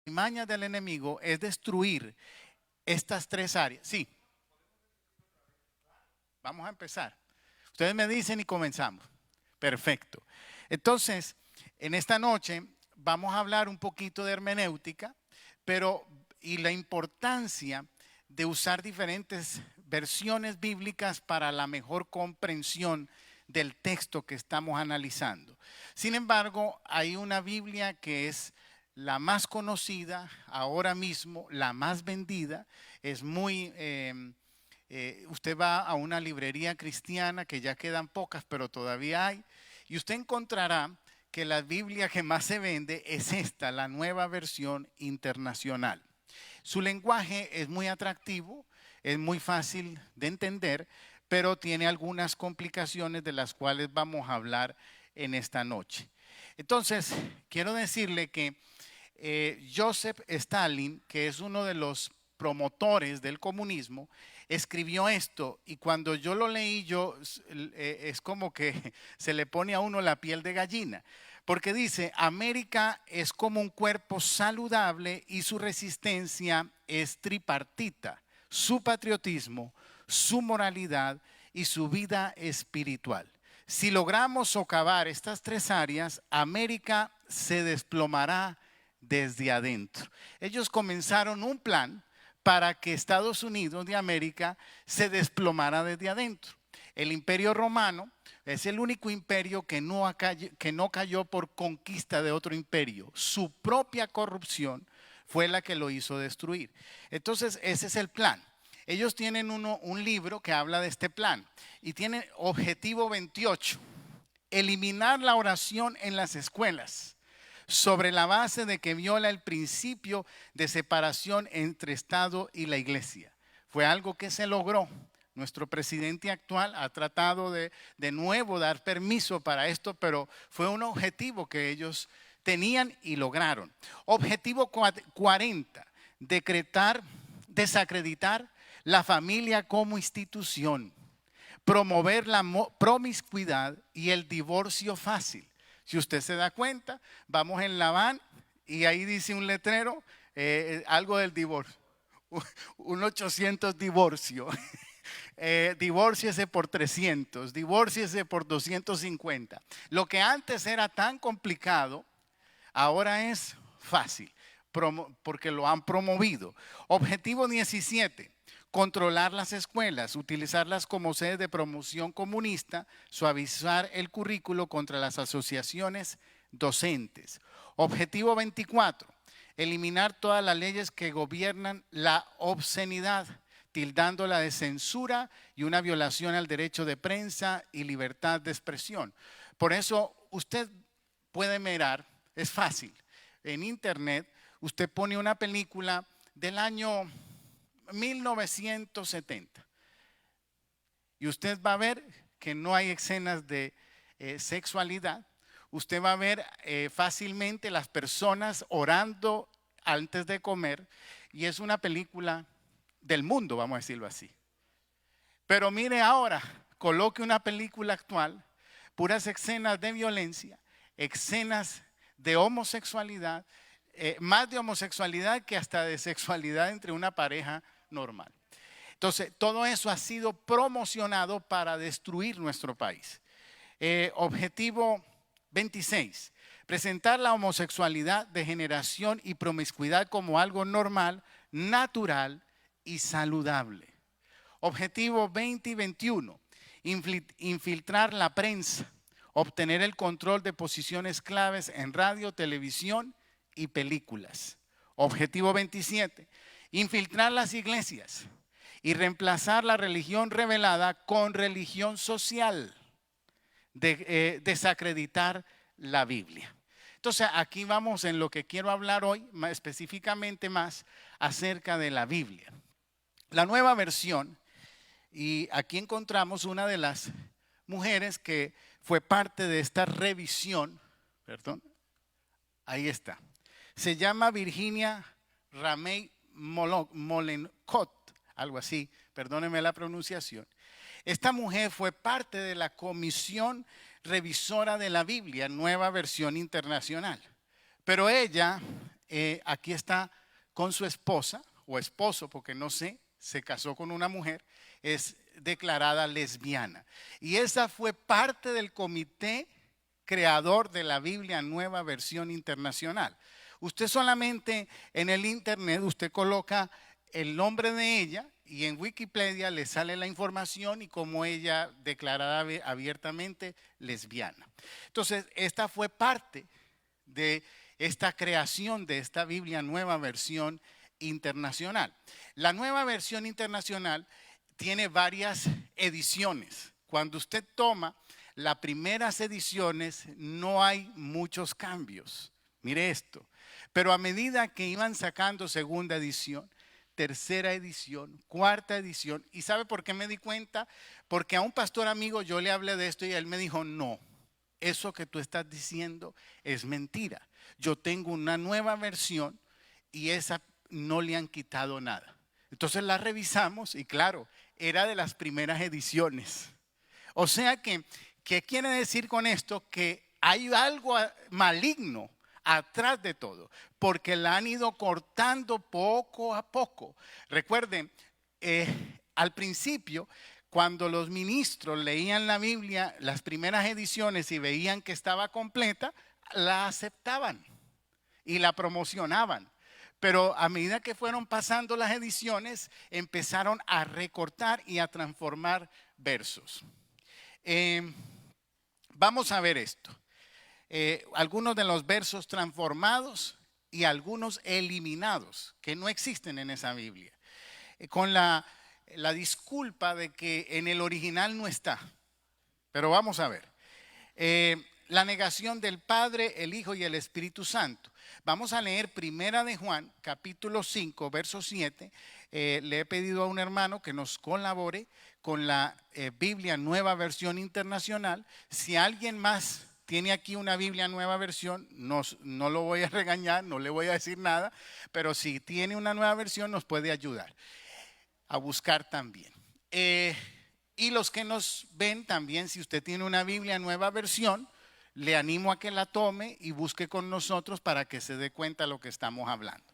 artimaña del enemigo es destruir estas tres áreas. Sí, vamos a empezar. Ustedes me dicen y comenzamos. Perfecto. Entonces, en esta noche vamos a hablar un poquito de hermenéutica, pero y la importancia de usar diferentes versiones bíblicas para la mejor comprensión del texto que estamos analizando. Sin embargo, hay una Biblia que es la más conocida, ahora mismo la más vendida, es muy... usted va a una librería cristiana, que ya quedan pocas, pero todavía hay, y usted encontrará que la Biblia que más se vende es esta, la Nueva Versión Internacional. Su lenguaje es muy atractivo, es muy fácil de entender, pero tiene algunas complicaciones de las cuales vamos a hablar en esta noche. Entonces, quiero decirle que Joseph Stalin, que es uno de los promotores del comunismo, escribió esto, y cuando yo lo leí, es como que se le pone a uno la piel de gallina, porque dice: América es como un cuerpo saludable y su resistencia es tripartita: su patriotismo, su moralidad y su vida espiritual. Si logramos socavar estas tres áreas, América se desplomará desde adentro. Ellos comenzaron un plan para que Estados Unidos de América se desplomara desde adentro. El Imperio Romano es el único imperio que no cayó por conquista de otro imperio. Su propia corrupción fue la que lo hizo destruir. Entonces, ese es el plan. Ellos tienen un libro que habla de este plan y tiene objetivo 28: eliminar la oración en las escuelas, sobre la base de que viola el principio de separación entre Estado y la Iglesia. Fue algo que se logró. Nuestro presidente actual ha tratado de nuevo dar permiso para esto, pero fue un objetivo que ellos tenían y lograron. Objetivo 40: desacreditar la familia como institución, promover la promiscuidad y el divorcio fácil. Si usted se da cuenta, vamos en la van y ahí dice un letrero, algo del divorcio, un 800 divorcio. Divórciese por 300, divórciese por 250. Lo que antes era tan complicado, ahora es fácil, porque lo han promovido. Objetivo 17: controlar las escuelas, utilizarlas como sede de promoción comunista, suavizar el currículo contra las asociaciones docentes. Objetivo 24: eliminar todas las leyes que gobiernan la obscenidad, tildándola de censura y una violación al derecho de prensa y libertad de expresión. Por eso usted puede mirar, es fácil, en internet usted pone una película del año 1970 y usted va a ver que no hay escenas de sexualidad. Usted va a ver fácilmente las personas orando antes de comer, y es una película del mundo, vamos a decirlo así. Pero mire ahora, coloque una película actual, puras escenas de violencia, escenas de homosexualidad, más de homosexualidad que hasta de sexualidad entre una pareja normal. Entonces, todo eso ha sido promocionado para destruir nuestro país. Objetivo 26: presentar la homosexualidad, degeneración y promiscuidad como algo normal, natural y saludable. Objetivo 20 y 21: infiltrar la prensa, obtener el control de posiciones claves en radio, televisión y películas. Objetivo 27: infiltrar las iglesias y reemplazar la religión revelada con religión social, desacreditar la Biblia. Entonces, aquí vamos en lo que quiero hablar hoy, más específicamente más acerca de la Biblia. La nueva versión, y aquí encontramos una de las mujeres que fue parte de esta revisión, perdón, ahí está. Se llama Virginia Ramey Molenkot, algo así, perdónenme la pronunciación. Esta mujer fue parte de la comisión revisora de la Biblia, Nueva Versión Internacional. Pero ella aquí está con su esposa o esposo, porque no sé, se casó con una mujer, es declarada lesbiana. Y esa fue parte del comité creador de la Biblia Nueva Versión Internacional. Usted solamente en el internet, usted coloca el nombre de ella y en Wikipedia le sale la información y como ella declarada abiertamente lesbiana. Entonces, esta fue parte de esta creación de esta Biblia Nueva Versión Internacional. La Nueva Versión Internacional tiene varias ediciones. Cuando usted toma las primeras ediciones no hay muchos cambios. Mire esto. Pero a medida que iban sacando segunda edición, tercera edición, cuarta edición, ¿y sabe por qué me di cuenta? Porque a un pastor amigo yo le hablé de esto y él me dijo, no, eso que tú estás diciendo es mentira. Yo tengo una nueva versión y esa no le han quitado nada. Entonces la revisamos y claro, era de las primeras ediciones. O sea que, ¿qué quiere decir con esto? Que hay algo maligno atrás de todo, porque la han ido cortando poco a poco. Recuerden, al principio, cuando los ministros leían la Biblia, las primeras ediciones y veían que estaba completa, la aceptaban y la promocionaban. Pero a medida que fueron pasando las ediciones, empezaron a recortar y a transformar versos. Vamos a ver esto. Algunos de los versos transformados y algunos eliminados que no existen en esa Biblia. Con la disculpa de que en el original no está. Pero vamos a ver. La negación del Padre, el Hijo y el Espíritu Santo. Vamos a leer Primera de Juan, capítulo 5, verso 7. Le he pedido a un hermano que nos colabore con la Biblia Nueva Versión Internacional. Si alguien más tiene aquí una Biblia Nueva Versión, no lo voy a regañar, no le voy a decir nada, pero si tiene una nueva versión nos puede ayudar a buscar también. Y los que nos ven también, si usted tiene una Biblia Nueva Versión, le animo a que la tome y busque con nosotros para que se dé cuenta de lo que estamos hablando.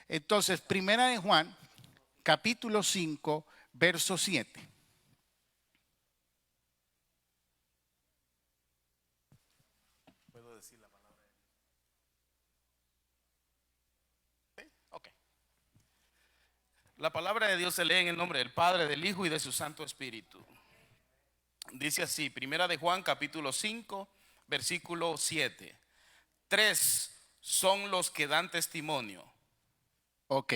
Entonces, Primera de Juan, capítulo 5, verso 7. ¿Puedo decir la palabra? ¿Sí? Ok. La palabra de Dios se lee en el nombre del Padre, del Hijo y de su Santo Espíritu. Dice así, Primera de Juan, capítulo 5, versículo 7. 3 son los que dan testimonio. Ok,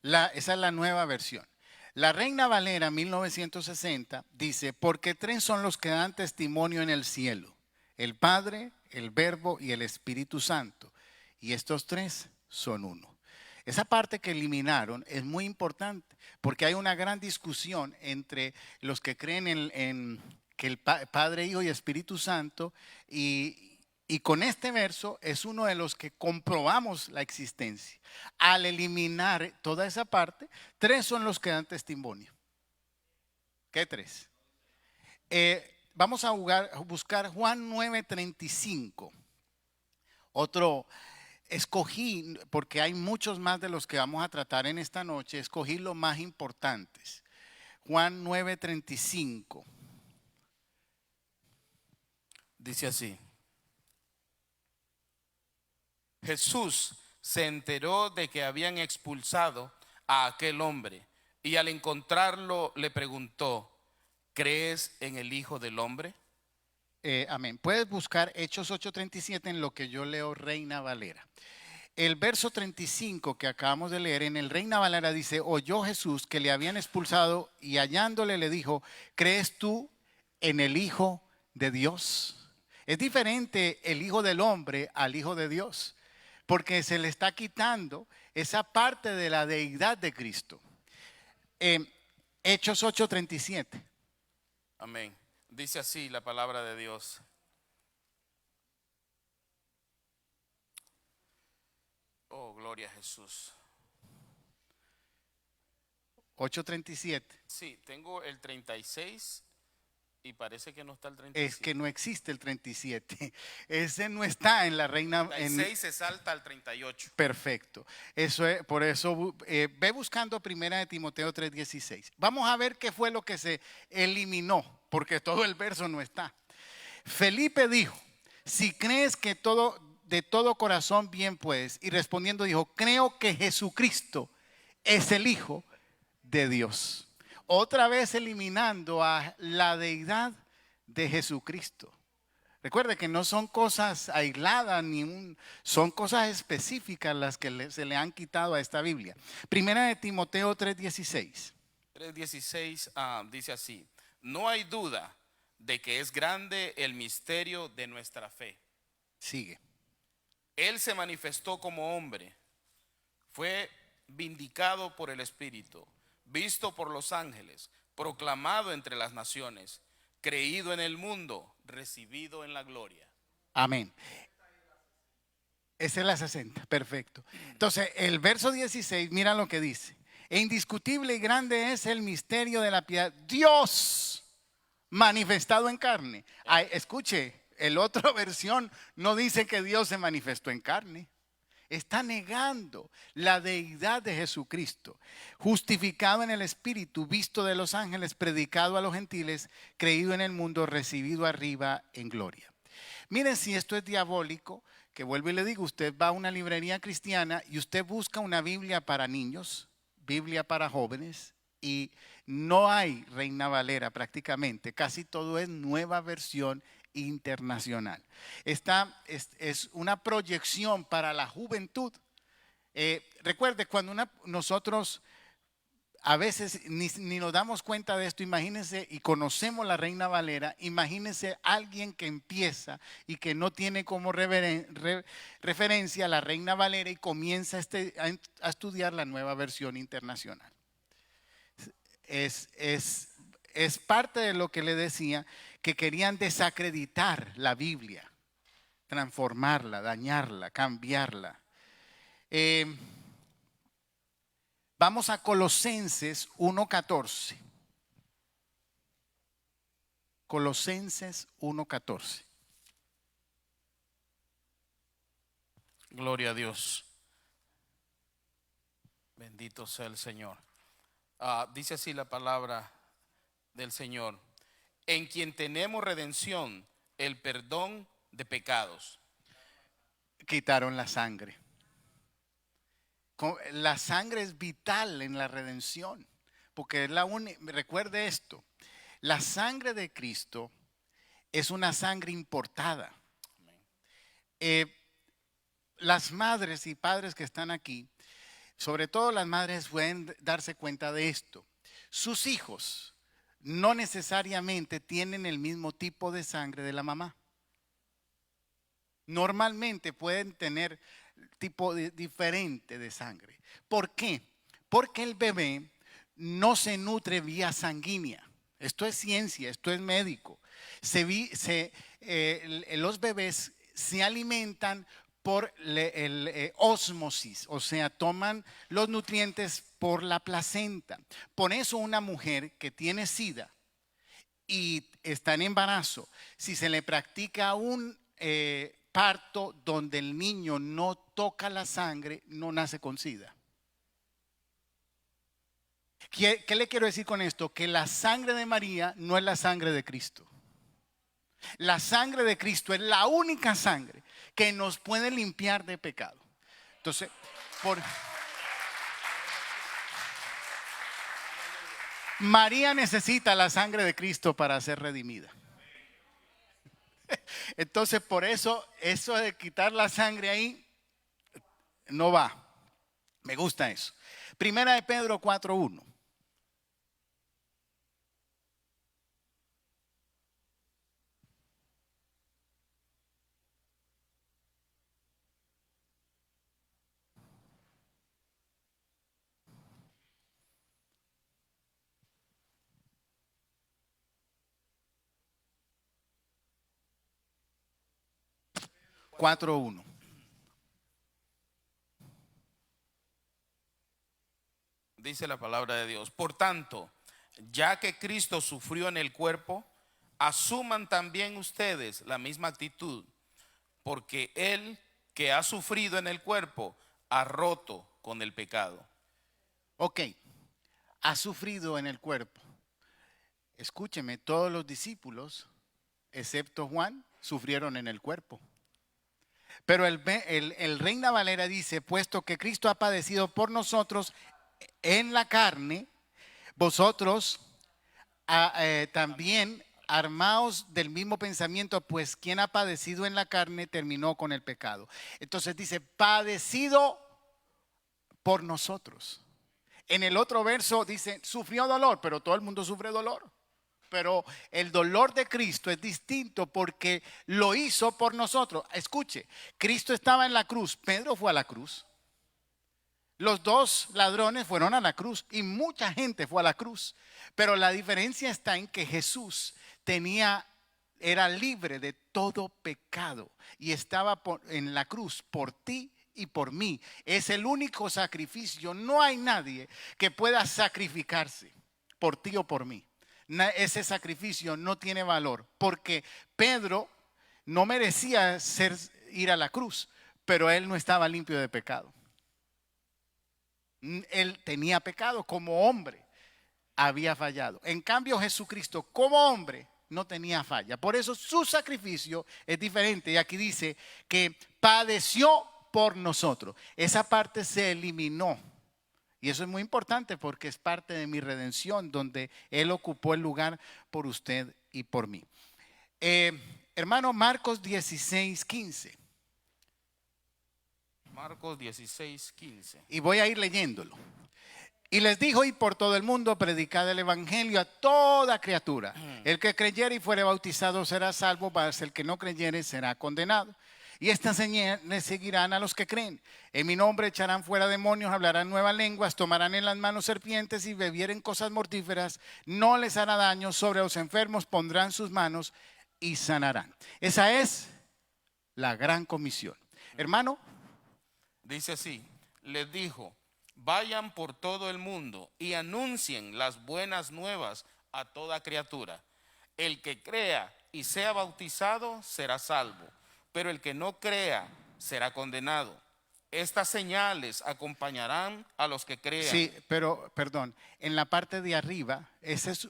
esa es la nueva versión. La Reina Valera 1960 dice, porque 3 son los que dan testimonio en el cielo, el Padre, el Verbo y el Espíritu Santo. Y estos 3 son uno. Esa parte que eliminaron es muy importante porque hay una gran discusión entre los que creen en que el Padre, Hijo y Espíritu Santo y con este verso es uno de los que comprobamos la existencia. Al eliminar toda esa parte, 3 son los que dan testimonio. ¿Qué 3? Vamos a buscar Juan 9:35. Otro, escogí, porque hay muchos más de los que vamos a tratar en esta noche, escogí los más importantes. Juan 9:35. Dice así. Jesús se enteró de que habían expulsado a aquel hombre y al encontrarlo le preguntó, ¿crees en el Hijo del Hombre? Amén. Puedes buscar Hechos 8:37 en lo que yo leo Reina Valera. El verso 35 que acabamos de leer en el Reina Valera dice, oyó Jesús que le habían expulsado y hallándole le dijo, ¿crees tú en el Hijo de Dios? Es diferente el Hijo del Hombre al Hijo de Dios, porque se le está quitando esa parte de la deidad de Cristo. Hechos 8:37. Amén. Dice así la palabra de Dios. Oh, gloria a Jesús. 8:37. Sí, tengo el 36 Y parece que no está el Es 37. que no existe el 37. Ese no está en la Reina. 36 se salta al 38. Perfecto. Eso es, por eso ve buscando primera de Timoteo 3:16. Vamos a ver qué fue lo que se eliminó, porque todo el verso no está. Felipe dijo, si crees que todo de todo corazón bien puedes, y respondiendo dijo, creo que Jesucristo es el Hijo de Dios. Otra vez eliminando a la deidad de Jesucristo. Recuerde que no son cosas aisladas, son cosas específicas las que se le han quitado a esta Biblia. Primera de Timoteo 3:16. 3:16 dice así: no hay duda de que es grande el misterio de nuestra fe. Sigue. Él se manifestó como hombre, fue vindicado por el Espíritu, visto por los ángeles, proclamado entre las naciones, creído en el mundo, recibido en la gloria. Amén. Esa es la 60, perfecto. Entonces, el verso 16, mira lo que dice. E indiscutible y grande es el misterio de la piedad. Dios manifestado en carne. Ay, escuche, el otra versión no dice que Dios se manifestó en carne. Está negando la deidad de Jesucristo, justificado en el Espíritu, visto de los ángeles, predicado a los gentiles, creído en el mundo, recibido arriba en gloria. Miren si esto es diabólico, que vuelvo y le digo, usted va a una librería cristiana y usted busca una Biblia para niños, Biblia para jóvenes, y no hay Reina Valera prácticamente, casi todo es Nueva Versión Internacional. Esta es una proyección para la juventud. Recuerde, cuando nosotros a veces ni nos damos cuenta de esto, imagínense, y conocemos la Reina Valera, imagínense alguien que empieza y que no tiene como referencia la Reina Valera y comienza a estudiar la Nueva Versión Internacional. Es parte de lo que le decía, que querían desacreditar la Biblia, transformarla, dañarla, cambiarla. Vamos a Colosenses 1:14. Colosenses 1:14. Gloria a Dios. Bendito sea el Señor. Dice así la palabra del Señor: en quien tenemos redención, el perdón de pecados. Quitaron la sangre. La sangre es vital en la redención, porque es la única. Recuerde esto: la sangre de Cristo es una sangre importada. Las madres y padres que están aquí, sobre todo las madres, pueden darse cuenta de esto. Sus hijos no necesariamente tienen el mismo tipo de sangre de la mamá. Normalmente pueden tener tipo diferente de sangre. ¿Por qué? Porque el bebé no se nutre vía sanguínea. Esto es ciencia, esto es médico. Los bebés se alimentan por el ósmosis, o sea, toman los nutrientes por la placenta. Por eso una mujer que tiene SIDA y está en embarazo, si se le practica un parto donde el niño no toca la sangre, no nace con SIDA. ¿Qué le quiero decir con esto? Que la sangre de María no es la sangre de Cristo. La sangre de Cristo es la única sangre que nos puede limpiar de pecado. Entonces, María necesita la sangre de Cristo para ser redimida. Entonces, por eso de quitar la sangre ahí no va. Me gusta eso. Primera de Pedro 4:1. Dice la palabra de Dios: por tanto, ya que Cristo sufrió en el cuerpo, asuman también ustedes la misma actitud, porque el que ha sufrido en el cuerpo ha roto con el pecado. Ok, ha sufrido en el cuerpo. Escúcheme, todos los discípulos, excepto Juan, sufrieron en el cuerpo. Pero el Reina Valera dice, puesto que Cristo ha padecido por nosotros en la carne, vosotros también armaos del mismo pensamiento, pues quien ha padecido en la carne terminó con el pecado. Entonces dice, padecido por nosotros. En el otro verso dice, sufrió dolor, pero todo el mundo sufre dolor. Pero el dolor de Cristo es distinto porque lo hizo por nosotros. Escuche, Cristo estaba en la cruz, Pedro fue a la cruz. Los dos ladrones fueron a la cruz y mucha gente fue a la cruz. Pero la diferencia está en que Jesús era libre de todo pecado y estaba en la cruz por ti y por mí. Es el único sacrificio. No hay nadie que pueda sacrificarse por ti o por mí. Ese sacrificio no tiene valor porque Pedro no merecía ir a la cruz, pero él no estaba limpio de pecado. Él tenía pecado como hombre, había fallado. En cambio, Jesucristo como hombre no tenía falla. Por eso su sacrificio es diferente. Y aquí dice que padeció por nosotros. Esa parte se eliminó. Y eso es muy importante porque es parte de mi redención, donde Él ocupó el lugar por usted y por mí. Hermano, Marcos 16:15. Marcos 16:15. Y voy a ir leyéndolo. Y les dijo, y por todo el mundo predicad el evangelio a toda criatura. El que creyere y fuere bautizado será salvo, mas el que no creyere será condenado. Y estas señales seguirán a los que creen. En mi nombre echarán fuera demonios, hablarán nuevas lenguas, tomarán en las manos serpientes y bebieren cosas mortíferas. No les hará daño. Sobre los enfermos pondrán sus manos y sanarán. Esa es la gran comisión. Hermano, dice así, les dijo, vayan por todo el mundo y anuncien las buenas nuevas a toda criatura. El que crea y sea bautizado será salvo, pero el que no crea será condenado. Estas señales acompañarán a los que crean. Sí, pero, perdón, en la parte de arriba, esa es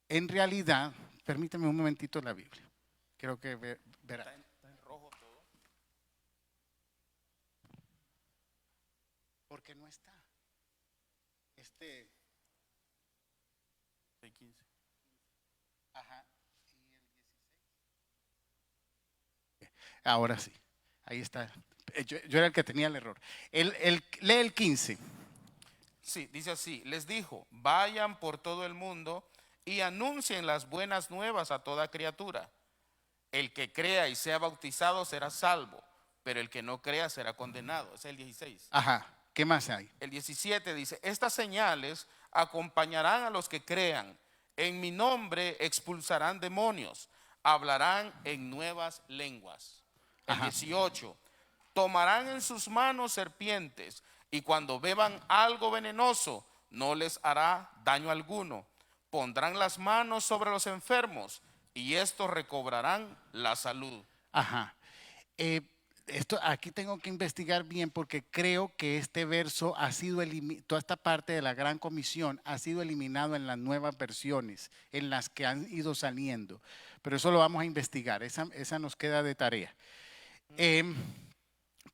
en realidad, permíteme un momentito la Biblia. Creo que verá. Está en rojo todo. Porque no está. 15. Ajá. ¿Y el 16? Ahora sí. Ahí está. Yo era el que tenía el error. Lee el 15. Sí, dice así, les dijo, vayan por todo el mundo y anuncien las buenas nuevas a toda criatura. El que crea y sea bautizado será salvo, pero el que no crea será condenado. Ese es el 16. Ajá. ¿Qué más hay? El 17 dice, estas señales acompañarán a los que crean. En mi nombre expulsarán demonios, hablarán en nuevas lenguas. El Ajá. 18, tomarán en sus manos serpientes y cuando beban algo venenoso no les hará daño alguno. Pondrán las manos sobre los enfermos y estos recobrarán la salud. Ajá. Aquí tengo que investigar bien porque creo que este verso ha sido eliminado, toda esta parte de la gran comisión ha sido eliminado en las nuevas versiones, en las que han ido saliendo. Pero eso lo vamos a investigar, esa nos queda de tarea.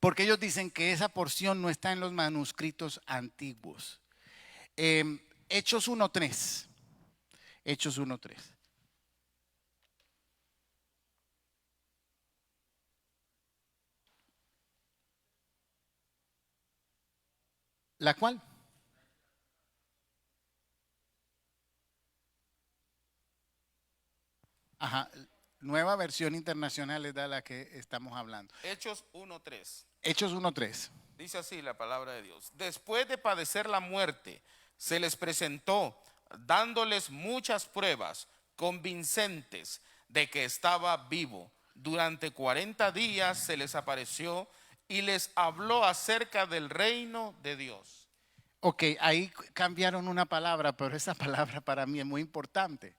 Porque ellos dicen que esa porción no está en los manuscritos antiguos. Hechos 1:3. Hechos 1:3. ¿La cual? Ajá. Nueva versión internacional es de la que estamos hablando. Hechos 1:3. Hechos 1:3. Dice así la palabra de Dios. Después de padecer la muerte, se les presentó dándoles muchas pruebas convincentes de que estaba vivo. Durante 40 días se les apareció y les habló acerca del reino de Dios. Ok, ahí cambiaron una palabra, pero esa palabra para mí es muy importante.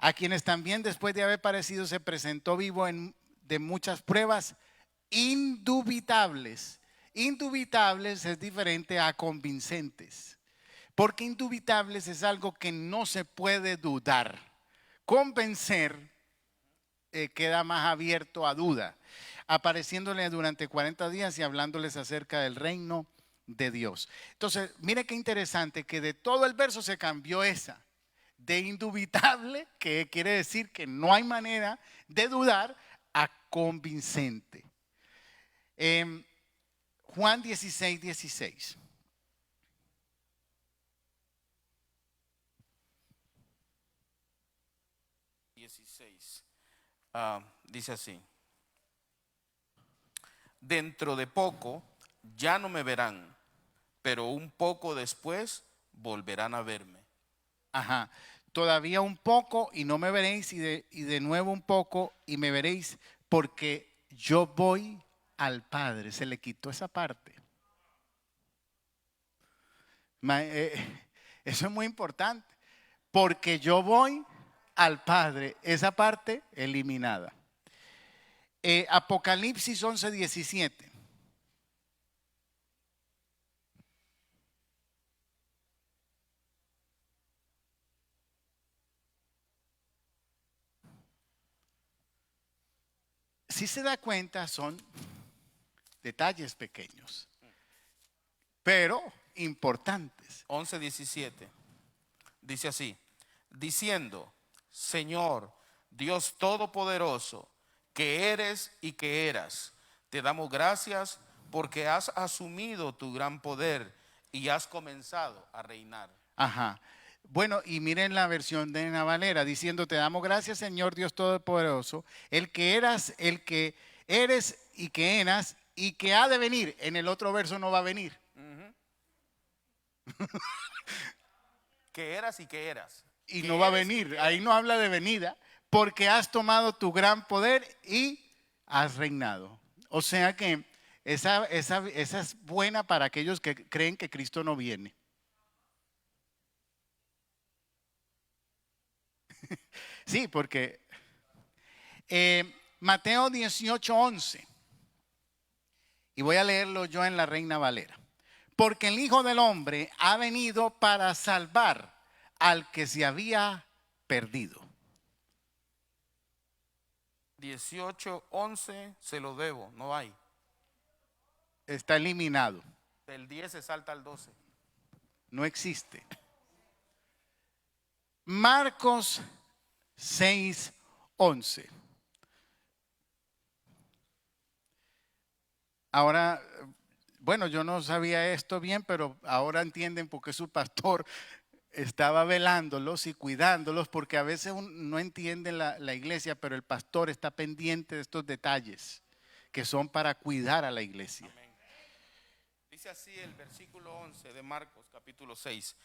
a quienes también después de haber padecido se presentó vivo de muchas pruebas indubitables. Indubitables es diferente a convincentes, porque indubitables es algo que no se puede dudar. Convencer queda más abierto a duda, apareciéndole durante 40 días y hablándoles acerca del reino de Dios. Entonces, mire qué interesante que de todo el verso se cambió esa de indubitable, que quiere decir que no hay manera de dudar, a convincente. Juan 16, 16. Dice así: dentro de poco ya no me verán, pero un poco después volverán a verme. Ajá. Todavía un poco y no me veréis, y de nuevo un poco y me veréis, porque yo voy al Padre. Se le quitó esa parte. Eso es muy importante. Porque yo voy al Padre. Esa parte eliminada. Apocalipsis 11, 17. Si se da cuenta, son detalles pequeños, pero importantes. 11:17 dice así: diciendo, Señor, Dios Todopoderoso, que eres y que eras, te damos gracias porque has asumido tu gran poder y has comenzado a reinar. Ajá. Bueno, y miren la versión de Reina Valera diciendo, te damos gracias, Señor Dios Todopoderoso, el que eras, el que eres y que eras y que ha de venir. En el otro verso no va a venir. Que eras y que eras. Y que no va a eres venir. Ahí no habla de venida, porque has tomado tu gran poder y has reinado. O sea que esa es buena para aquellos que creen que Cristo no viene. Sí, porque Mateo 18:11, y voy a leerlo yo en la Reina Valera. Porque el Hijo del Hombre ha venido para salvar al que se había perdido. 18:11 se lo debo, no hay. Está eliminado. Del 10 se salta al 12. No existe. Marcos 6:11. Ahora, bueno, yo no sabía esto bien, pero ahora entienden por qué su pastor estaba velándolos y cuidándolos, porque a veces no entienden la iglesia, pero el pastor está pendiente de estos detalles que son para cuidar a la iglesia. Amén. Dice así el versículo 11 de Marcos capítulo 6.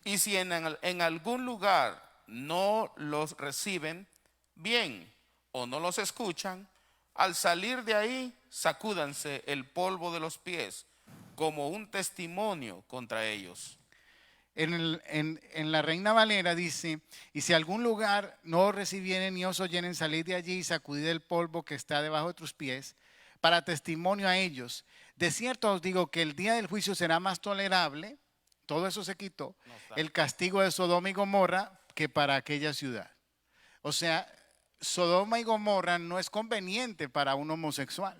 Y si en algún lugar no los reciben bien o no los escuchan, al salir de ahí sacúdanse el polvo de los pies como un testimonio contra ellos. En la Reina Valera dice, y si algún lugar no recibieren ni os oyeren, salid de allí y sacudid el polvo que está debajo de tus pies, para testimonio a ellos. De cierto os digo que el día del juicio será más tolerable, todo eso se quitó, el castigo de Sodoma y Gomorra que para aquella ciudad. O sea, Sodoma y Gomorra no es conveniente para un homosexual.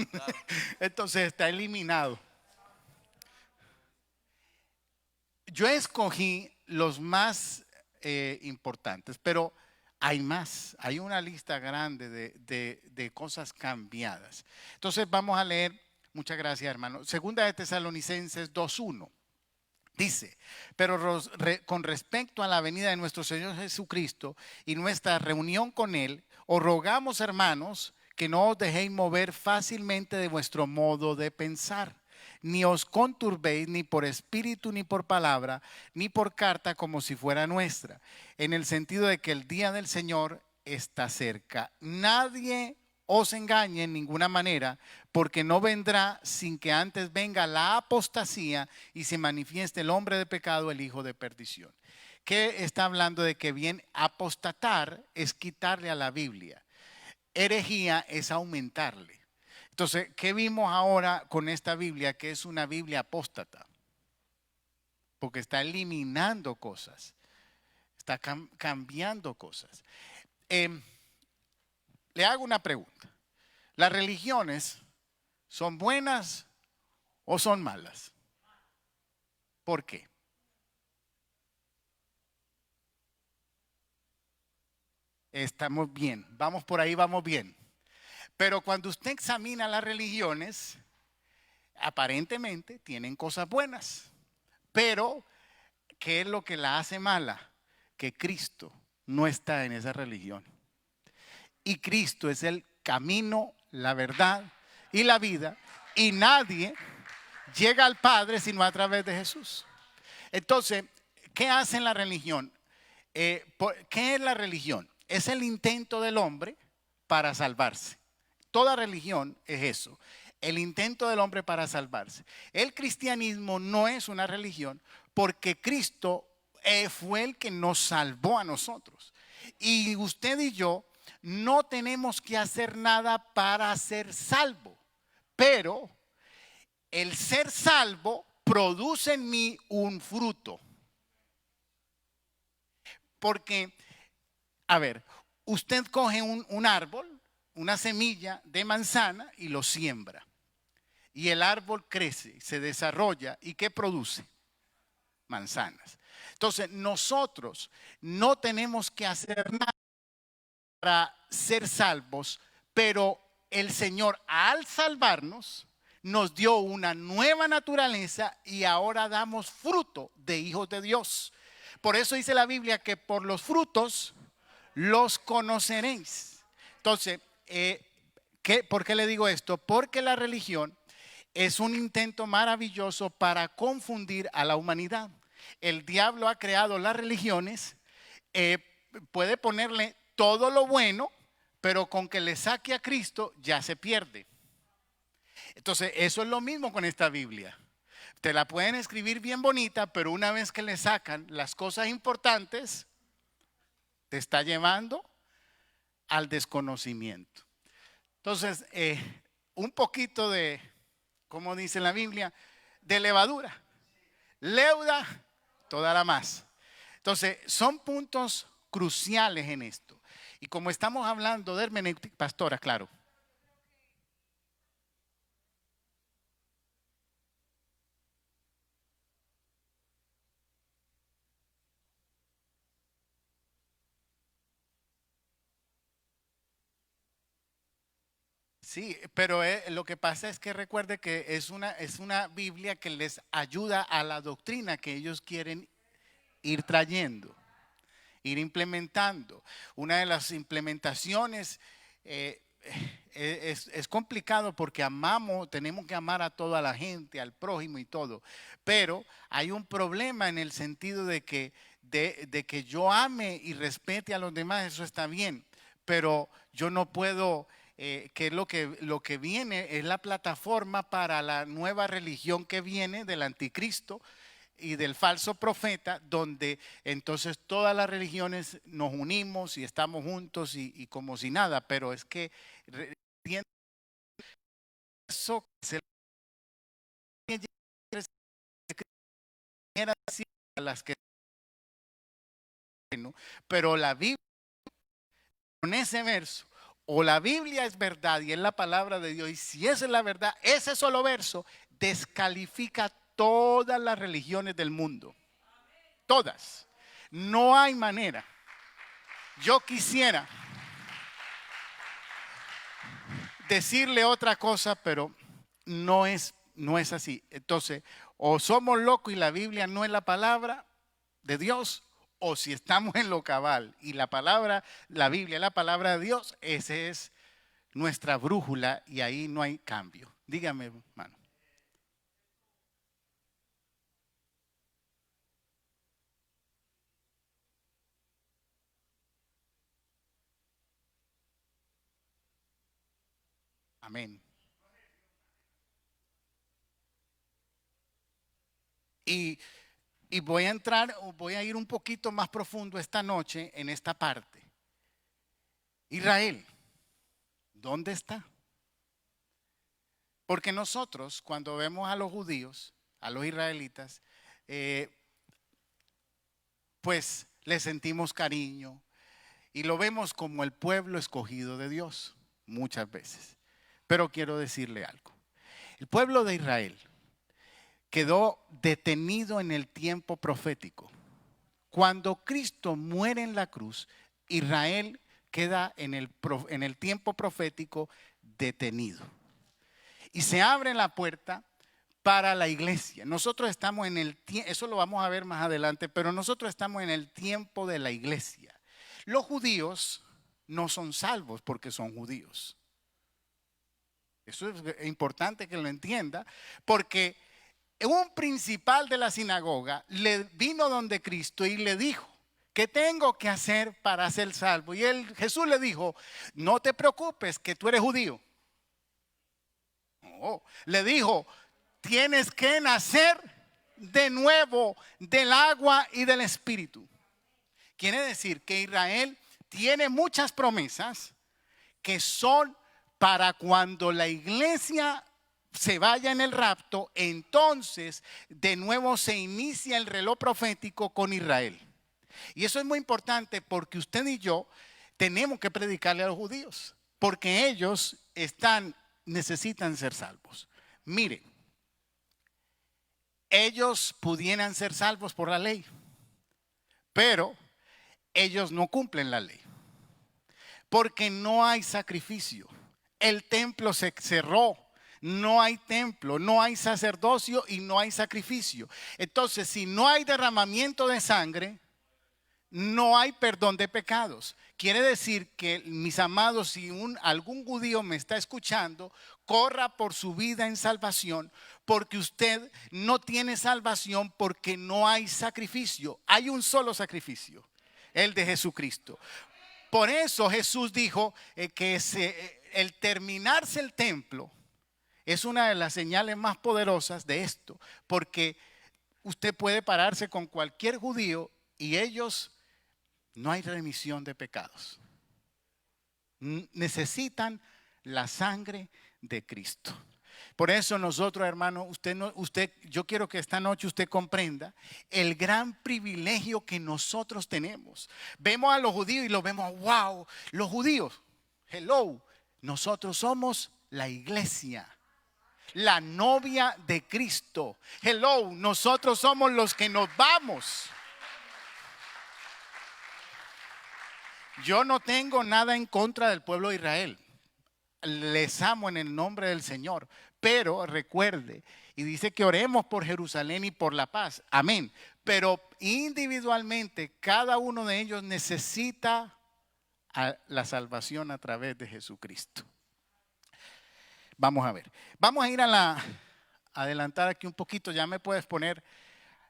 Claro. Entonces está eliminado. Yo escogí los más importantes, pero hay más. Hay una lista grande de cosas cambiadas. Entonces vamos a leer, muchas gracias hermano, Segunda de Tesalonicenses 2:1. Dice, pero con respecto a la venida de nuestro Señor Jesucristo y nuestra reunión con Él, os rogamos, hermanos, que no os dejéis mover fácilmente de vuestro modo de pensar, ni os conturbéis ni por espíritu, ni por palabra, ni por carta como si fuera nuestra, en el sentido de que el día del Señor está cerca. Nadie os engañe en ninguna manera, porque no vendrá sin que antes venga la apostasía y se manifieste el hombre de pecado, el hijo de perdición. ¿qué está hablando de que bien? Apostatar es quitarle a la Biblia. Herejía es aumentarle. Entonces, ¿qué vimos ahora con esta Biblia? Que es una Biblia apóstata. Porque está eliminando cosas. Está cambiando cosas. Le hago una pregunta. ¿Las religiones son buenas o son malas? ¿Por qué? Estamos bien, vamos por ahí, vamos bien. Pero cuando usted examina las religiones, aparentemente tienen cosas buenas. Pero, ¿qué es lo que la hace mala? Que Cristo no está en esa religión. Y Cristo es el camino, la verdad y la vida. Y nadie llega al Padre sino a través de Jesús. Entonces, ¿qué hace la religión? ¿Qué es la religión? Es el intento del hombre para salvarse. Toda religión es eso, el intento del hombre para salvarse. El cristianismo no es una religión porque Cristo fue el que nos salvó a nosotros. Y usted y yo no tenemos que hacer nada para ser salvo, pero el ser salvo produce en mí un fruto. Porque, a ver, usted coge un árbol, una semilla de manzana y lo siembra. Y el árbol crece, se desarrolla y ¿qué produce? Manzanas. Entonces, nosotros no tenemos que hacer nada para ser salvos, pero el Señor al salvarnos nos dio una nueva naturaleza y ahora damos fruto de hijos de Dios. Por eso dice la Biblia que por los frutos los conoceréis. Entonces, ¿por qué le digo esto? Porque la religión es un intento maravilloso para confundir a la humanidad. El diablo ha creado las religiones, puede ponerle todo lo bueno, pero con que le saque a Cristo ya se pierde. Entonces, eso es lo mismo con esta Biblia. Te la pueden escribir bien bonita, pero una vez que le sacan las cosas importantes, te está llevando al desconocimiento. Entonces, un poquito de, como dice la Biblia, de levadura. Leuda, toda la más. Entonces, son puntos cruciales en esto. Y como estamos hablando de hermenéutica, pastora, claro. Sí, pero lo que pasa es que recuerde que es una Biblia que les ayuda a la doctrina que ellos quieren ir trayendo, ir implementando. Una de las implementaciones es complicado porque tenemos que amar a toda la gente, al prójimo y todo, pero hay un problema en el sentido de que, de que yo ame y respete a los demás, eso está bien, pero yo no puedo, que lo que viene es la plataforma para la nueva religión que viene del anticristo y del falso profeta, donde entonces todas las religiones nos unimos y estamos juntos y como si nada, pero es que eso se era así a las que, pero la Biblia con ese verso, o la Biblia es verdad y es la palabra de Dios, y si esa es la verdad, ese solo verso descalifica todas las religiones del mundo. Todas. No hay manera. Yo quisiera decirle otra cosa, pero no es así. Entonces, o somos locos y la Biblia no es la palabra de Dios, o si estamos en lo cabal y la Biblia es la palabra de Dios, esa es nuestra brújula y ahí no hay cambio. Dígame, hermano. Amén. Y Y voy a ir un poquito más profundo esta noche en esta parte. Israel, ¿dónde está? Porque nosotros, cuando vemos a los judíos, a los israelitas, pues les sentimos cariño y lo vemos como el pueblo escogido de Dios muchas veces. Pero quiero decirle algo. El pueblo de Israel quedó detenido en el tiempo profético. Cuando Cristo muere en la cruz, Israel queda en el tiempo profético detenido. Y se abre la puerta para la iglesia. Nosotros estamos en el tiempo, eso lo vamos a ver más adelante, pero nosotros estamos en el tiempo de la iglesia. Los judíos no son salvos porque son judíos. Eso es importante que lo entienda, porque un principal de la sinagoga le vino donde Cristo y le dijo: ¿qué tengo que hacer para ser salvo? Y Jesús le dijo: no te preocupes que tú eres judío. No, le dijo: tienes que nacer de nuevo del agua y del espíritu. Quiere decir que Israel tiene muchas promesas que son para cuando la iglesia se vaya en el rapto, entonces de nuevo se inicia el reloj profético con Israel. Y eso es muy importante porque usted y yo tenemos que predicarle a los judíos, porque ellos necesitan ser salvos. Miren, ellos pudieran ser salvos por la ley, pero ellos no cumplen la ley, porque no hay sacrificio. El templo se cerró. No hay templo, no hay sacerdocio y no hay sacrificio. Entonces, si no hay derramamiento de sangre, no hay perdón de pecados. Quiere decir que, mis amados, si algún judío me está escuchando, corra por su vida en salvación, porque usted no tiene salvación porque no hay sacrificio. Hay un solo sacrificio, el de Jesucristo. Por eso Jesús dijo que el terminarse el templo es una de las señales más poderosas de esto, porque usted puede pararse con cualquier judío y ellos no hay remisión de pecados. Necesitan la sangre de Cristo. Por eso nosotros, hermano, yo quiero que esta noche usted comprenda el gran privilegio que nosotros tenemos. Vemos a los judíos y los vemos, wow, los judíos, hello, nosotros somos la iglesia, la novia de Cristo. Hello, nosotros somos los que nos vamos. Yo no tengo nada en contra del pueblo de Israel. Les amo en el nombre del Señor. Pero recuerde, y dice que oremos por Jerusalén y por la paz. Amén. Pero individualmente, cada uno de ellos necesita la salvación a través de Jesucristo. Vamos a ver. Vamos a ir adelantar aquí un poquito. Ya me puedes poner,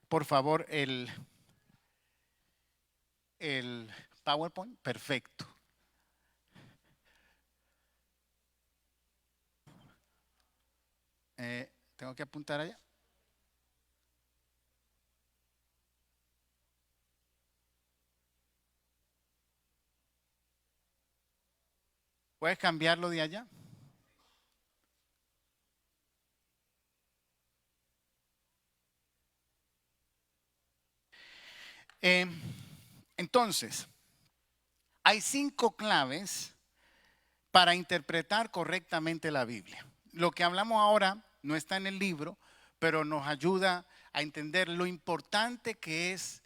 por favor, el PowerPoint. Perfecto. Tengo que apuntar allá. ¿Puedes cambiarlo de allá? Entonces, hay 5 claves para interpretar correctamente la Biblia. Lo que hablamos ahora no está en el libro, pero nos ayuda a entender lo importante que es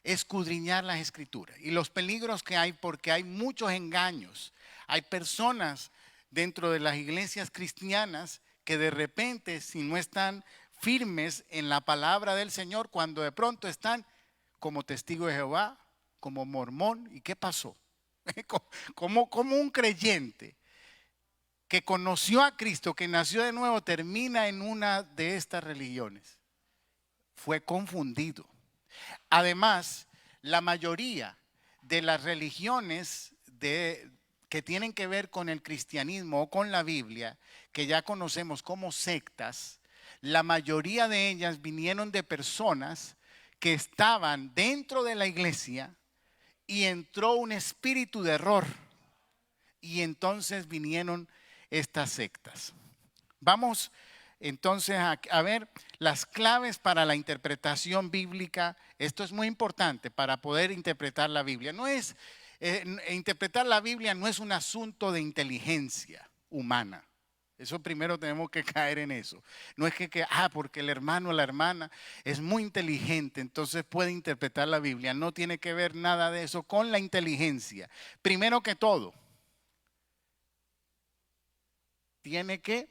escudriñar las escrituras y los peligros que hay, porque hay muchos engaños. Hay personas dentro de las iglesias cristianas que de repente, si no están firmes en la palabra del Señor, cuando de pronto están como testigo de Jehová, como mormón, ¿y qué pasó? Como un creyente que conoció a Cristo, que nació de nuevo, termina en una de estas religiones. Fue confundido. Además, la mayoría de las religiones que tienen que ver con el cristianismo o con la Biblia, que ya conocemos como sectas, la mayoría de ellas vinieron de personas que estaban dentro de la iglesia y entró un espíritu de error. Y entonces vinieron estas sectas. Vamos entonces a ver las claves para la interpretación bíblica. Esto es muy importante para poder interpretar la Biblia. Interpretar la Biblia no es un asunto de inteligencia humana. Eso primero tenemos que caer en eso. No es porque el hermano o la hermana es muy inteligente, entonces puede interpretar la Biblia. No tiene que ver nada de eso con la inteligencia. Primero que todo, tiene que,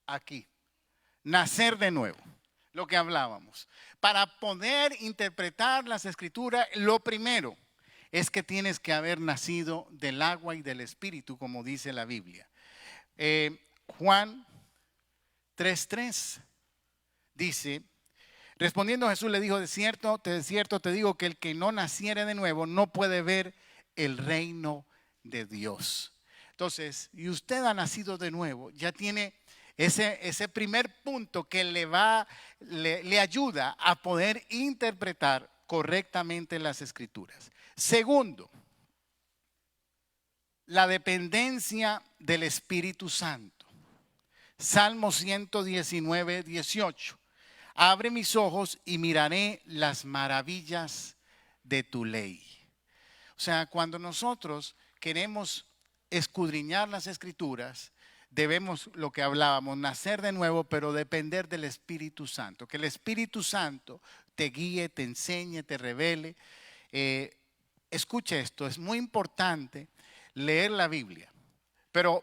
aquí, nacer de nuevo, lo que hablábamos. Para poder interpretar las escrituras, lo primero es que tienes que haber nacido del agua y del espíritu, como dice la Biblia. Juan 3:3 dice: respondiendo Jesús le dijo, de cierto te digo que el que no naciere de nuevo no puede ver el reino de Dios. Entonces, y usted ha nacido de nuevo, ya tiene ese primer punto que le ayuda a poder interpretar correctamente las escrituras. Segundo, la dependencia del Espíritu Santo. Salmo 119:18. Abre mis ojos y miraré las maravillas de tu ley. O sea, cuando nosotros queremos escudriñar las escrituras, debemos, lo que hablábamos, nacer de nuevo, pero depender del Espíritu Santo. Que el Espíritu Santo te guíe, te enseñe, te revele. Escuche esto, es muy importante leer la Biblia, pero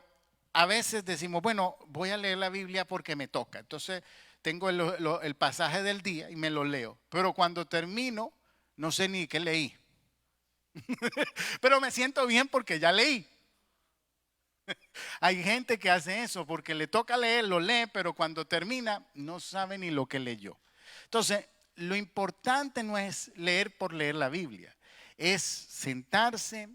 a veces decimos, bueno, voy a leer la Biblia porque me toca. Entonces tengo el pasaje del día y me lo leo, pero cuando termino no sé ni qué leí. Pero me siento bien porque ya leí. Hay gente que hace eso porque le toca leer, lo lee, pero cuando termina no sabe ni lo que leyó. Entonces, lo importante no es leer por leer la Biblia, es sentarse,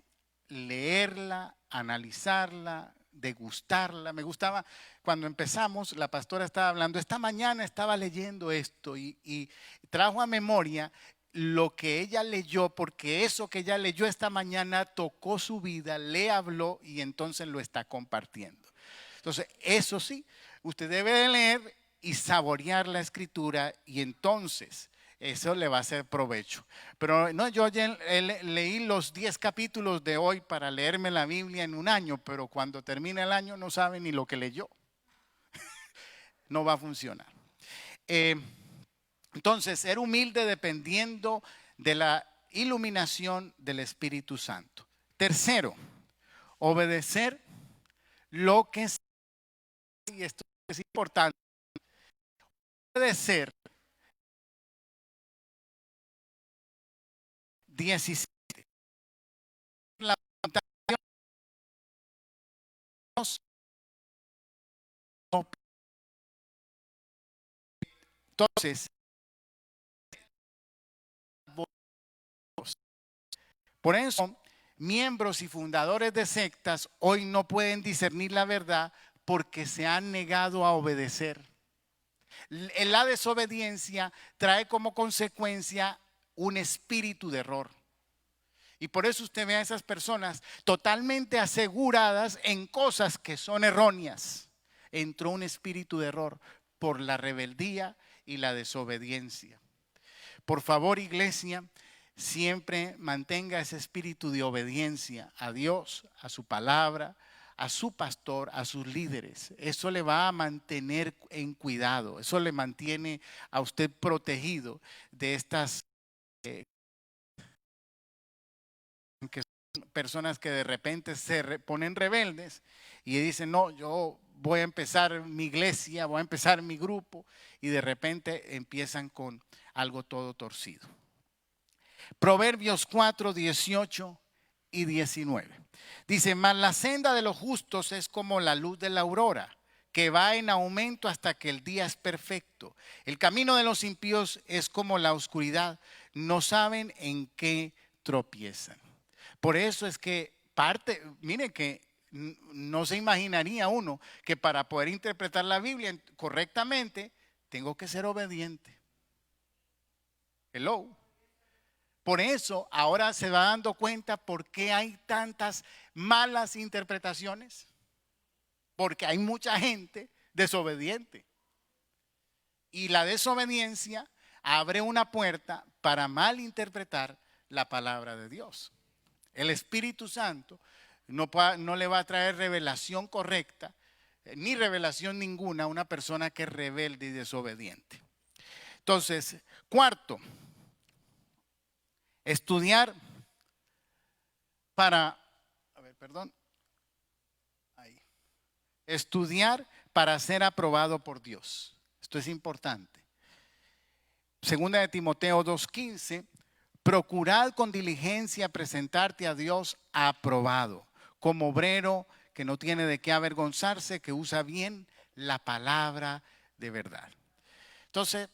leerla, analizarla, degustarla. Me gustaba cuando empezamos, la pastora estaba hablando, esta mañana estaba leyendo esto y trajo a memoria lo que ella leyó, porque eso que ella leyó esta mañana tocó su vida, le habló y entonces lo está compartiendo. Entonces, eso sí, usted debe de leer y saborear la escritura y entonces eso le va a hacer provecho. Pero no, yo ya leí los 10 capítulos de hoy para leerme la Biblia en un año, pero cuando termine el año no sabe ni lo que leyó. No va a funcionar. Entonces, ser humilde dependiendo de la iluminación del Espíritu Santo. Tercero, obedecer lo que es, y esto es importante, obedecer 17. La voluntad de Dios. Entonces, por eso, miembros y fundadores de sectas hoy no pueden discernir la verdad porque se han negado a obedecer. La desobediencia trae como consecuencia un espíritu de error. Y por eso usted ve a esas personas totalmente aseguradas en cosas que son erróneas. Entró un espíritu de error por la rebeldía y la desobediencia. Por favor, iglesia, siempre mantenga ese espíritu de obediencia a Dios, a su palabra, a su pastor, a sus líderes. Eso le va a mantener en cuidado, eso le mantiene a usted protegido de estas personas que de repente se ponen rebeldes y dicen, no, yo voy a empezar mi iglesia, voy a empezar mi grupo, y de repente empiezan con algo todo torcido. Proverbios 4, 18 y 19. Dice, mas la senda de los justos es como la luz de la aurora, que va en aumento hasta que el día es perfecto. El camino de los impíos es como la oscuridad, no saben en qué tropiezan. Por eso es que mire que No se imaginaría uno que para poder interpretar la Biblia correctamente tengo que ser obediente. Hello. Por eso ahora se va dando cuenta por qué hay tantas malas interpretaciones. Porque hay mucha gente desobediente. Y la desobediencia abre una puerta para malinterpretar la palabra de Dios. El Espíritu Santo no le va a traer revelación correcta, ni revelación ninguna a una persona que es rebelde y desobediente. Entonces, cuarto, estudiar estudiar para ser aprobado por Dios. Esto es importante. Segunda de Timoteo 2:15, procurad con diligencia presentarte a Dios aprobado, como obrero que no tiene de qué avergonzarse, que usa bien la palabra de verdad. Entonces,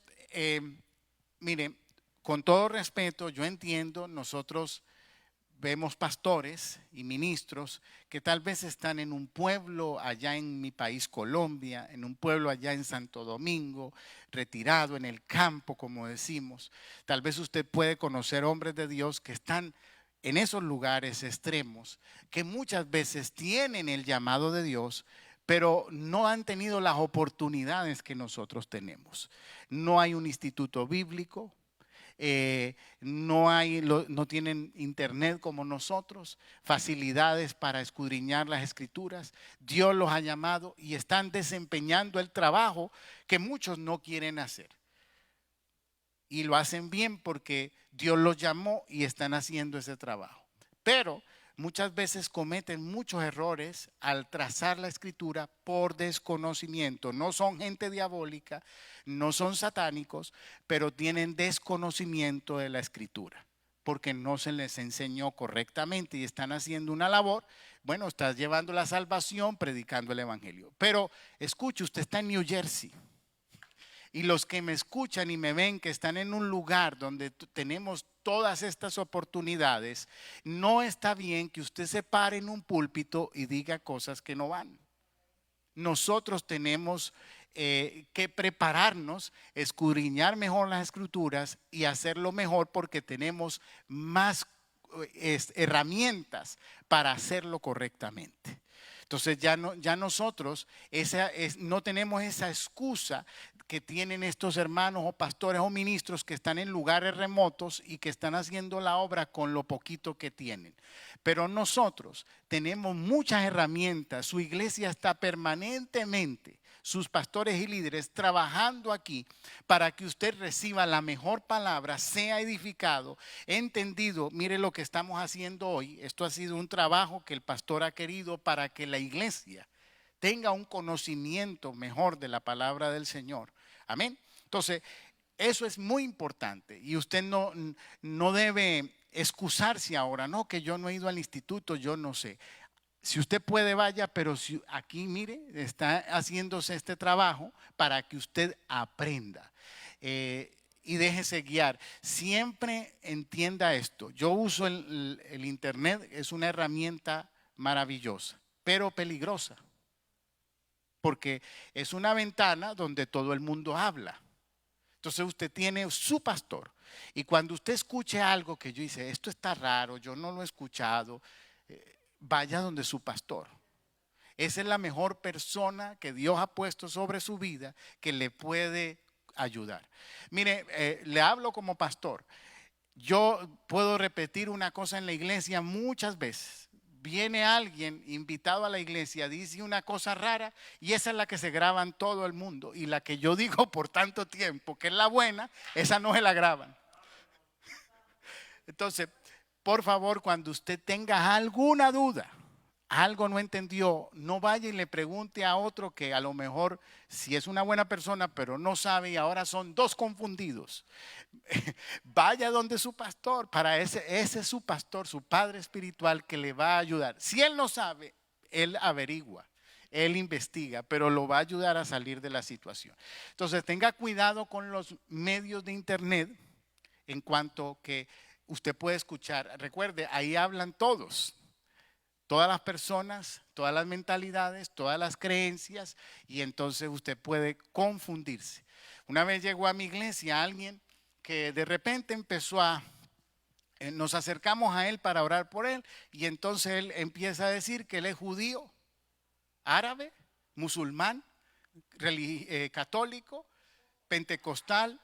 mire, con todo respeto, yo entiendo, nosotros vemos pastores y ministros que tal vez están en un pueblo allá en mi país, Colombia, en un pueblo allá en Santo Domingo, retirado en el campo, como decimos. Tal vez usted puede conocer hombres de Dios que están en esos lugares extremos, que muchas veces tienen el llamado de Dios, pero no han tenido las oportunidades que nosotros tenemos. No hay un instituto bíblico. No tienen internet como nosotros, facilidades para escudriñar las escrituras. Dios los ha llamado y están desempeñando el trabajo que muchos no quieren hacer. Y lo hacen bien porque Dios los llamó y están haciendo ese trabajo. Pero muchas veces cometen muchos errores al trazar la escritura por desconocimiento. No son gente diabólica, no son satánicos, pero tienen desconocimiento de la escritura porque no se les enseñó correctamente y están haciendo una labor. Bueno, estás llevando la salvación predicando el evangelio. Pero escuche, usted está en New Jersey. Y los que me escuchan y me ven que están en un lugar donde tenemos todas estas oportunidades, no está bien que usted se pare en un púlpito y diga cosas que no van. Nosotros tenemos que prepararnos, escudriñar mejor las escrituras y hacerlo mejor porque tenemos más herramientas para hacerlo correctamente. Entonces ya nosotros no tenemos esa excusa que tienen estos hermanos o pastores o ministros que están en lugares remotos y que están haciendo la obra con lo poquito que tienen. Pero nosotros tenemos muchas herramientas. Su iglesia está permanentemente, sus pastores y líderes trabajando aquí para que usted reciba la mejor palabra, sea edificado, entendido. Mire lo que estamos haciendo hoy. Esto ha sido un trabajo que el pastor ha querido para que la iglesia tenga un conocimiento mejor de la palabra del Señor. Amén. Entonces, eso es muy importante y usted no debe excusarse ahora, no, que yo no he ido al instituto, yo no sé. Si usted puede, vaya, pero si aquí, mire, está haciéndose este trabajo para que usted aprenda y déjese guiar. Siempre entienda esto. Yo uso el internet, es una herramienta maravillosa, pero peligrosa. Porque es una ventana donde todo el mundo habla. Entonces usted tiene su pastor. Y cuando usted escuche algo que yo dice, esto está raro, yo no lo he escuchado, vaya donde su pastor. Esa es la mejor persona que Dios ha puesto sobre su vida que le puede ayudar. Mire, le hablo como pastor. Yo puedo repetir una cosa en la iglesia muchas veces. Viene alguien invitado a la iglesia, dice una cosa rara y esa es la que se graba en todo el mundo. Y la que yo digo por tanto tiempo, que es la buena, esa no se la graban. Entonces, por favor, cuando usted tenga alguna duda, algo no entendió, no vaya y le pregunte a otro que a lo mejor si es una buena persona, pero no sabe y ahora son dos confundidos. Vaya donde su pastor, para ese es su pastor, su padre espiritual que le va a ayudar. Si él no sabe, él averigua, él investiga, pero lo va a ayudar a salir de la situación. Entonces tenga cuidado con los medios de internet en cuanto que usted puede escuchar. Recuerde, ahí hablan todos. todas las personas, todas las mentalidades, todas las creencias, y entonces usted puede confundirse. Una vez llegó a mi iglesia alguien que de repente nos acercamos a él para orar por él, y entonces él empieza a decir que él es judío, árabe, musulmán, católico, pentecostal.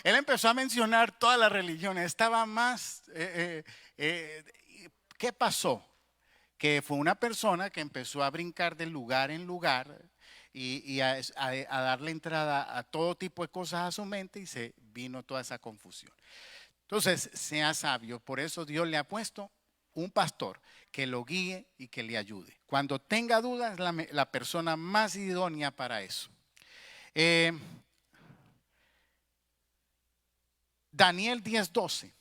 Él empezó a mencionar todas las religiones, estaba más... ¿qué pasó? Que fue una persona que empezó a brincar de lugar en lugar y a darle entrada a todo tipo de cosas a su mente, y se vino toda esa confusión. Entonces, sea sabio. Por eso Dios le ha puesto un pastor que lo guíe y que le ayude. Cuando tenga dudas, la persona más idónea para eso. Daniel 10:12.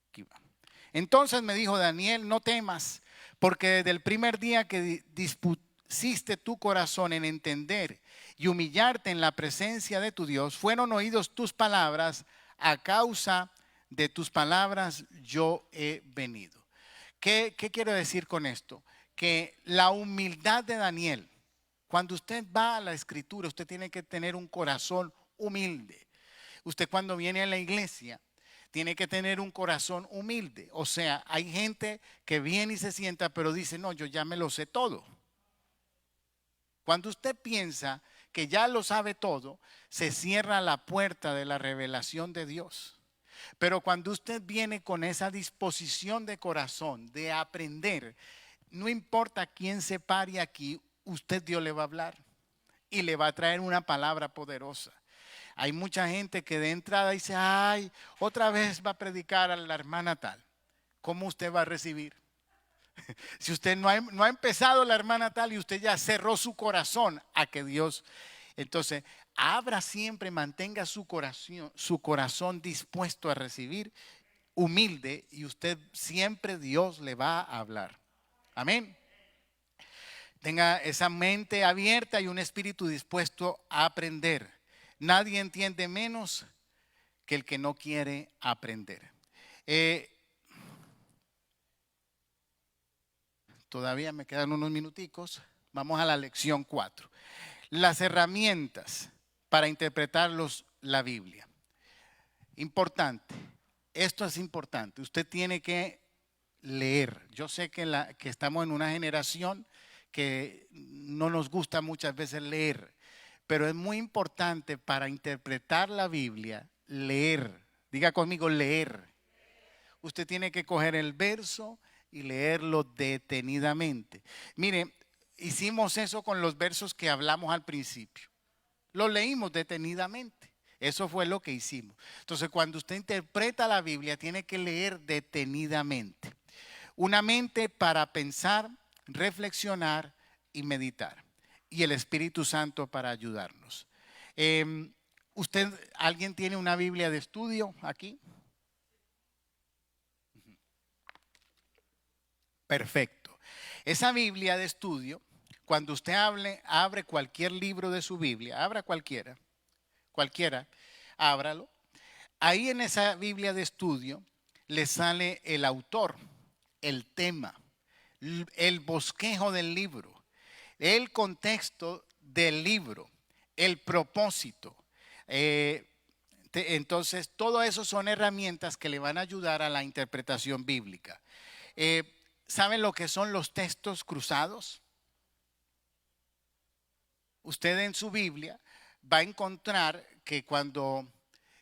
Aquí va. Entonces me dijo Daniel: no temas, porque desde el primer día que dispusiste tu corazón en entender y humillarte en la presencia de tu Dios, fueron oídos tus palabras. A causa de tus palabras yo he venido. ¿Qué quiero decir con esto? Que la humildad de Daniel, cuando usted va a la escritura, usted tiene que tener un corazón humilde. Usted cuando viene a la iglesia tiene que tener un corazón humilde. O sea, hay gente que viene y se sienta, pero dice: no, yo ya me lo sé todo. Cuando usted piensa que ya lo sabe todo, se cierra la puerta de la revelación de Dios. Pero cuando usted viene con esa disposición de corazón de aprender, no importa quién se pare aquí, Dios le va a hablar y le va a traer una palabra poderosa. Hay mucha gente que de entrada dice: ay, otra vez va a predicar a la hermana tal. ¿Cómo usted va a recibir? Si usted no ha empezado la hermana tal y usted ya cerró su corazón a que Dios... Entonces, abra siempre, mantenga su corazón dispuesto a recibir, humilde, y usted siempre Dios le va a hablar. Amén. Tenga esa mente abierta y un espíritu dispuesto a aprender. Nadie entiende menos que el que no quiere aprender. Todavía me quedan unos minuticos. Vamos a la lección 4. Las herramientas para interpretar la Biblia. Importante. Esto es importante. Usted tiene que leer. Yo sé que estamos en una generación que no nos gusta muchas veces leer, pero es muy importante para interpretar la Biblia leer. Diga conmigo: leer. Usted tiene que coger el verso y leerlo detenidamente. Mire, hicimos eso con los versos que hablamos al principio. Lo leímos detenidamente. Eso fue lo que hicimos. Entonces, cuando usted interpreta la Biblia, tiene que leer detenidamente. Una mente para pensar, reflexionar y meditar. Y el Espíritu Santo para ayudarnos. ¿Alguien tiene una Biblia de estudio aquí? Perfecto. Esa Biblia de estudio, cuando usted abre cualquier libro de su Biblia, abra cualquiera, ábralo. Ahí en esa Biblia de estudio le sale el autor, el tema, el bosquejo del libro, el contexto del libro, el propósito. Entonces, todo eso son herramientas que le van a ayudar a la interpretación bíblica. ¿Saben lo que son los textos cruzados? Usted en su Biblia va a encontrar que cuando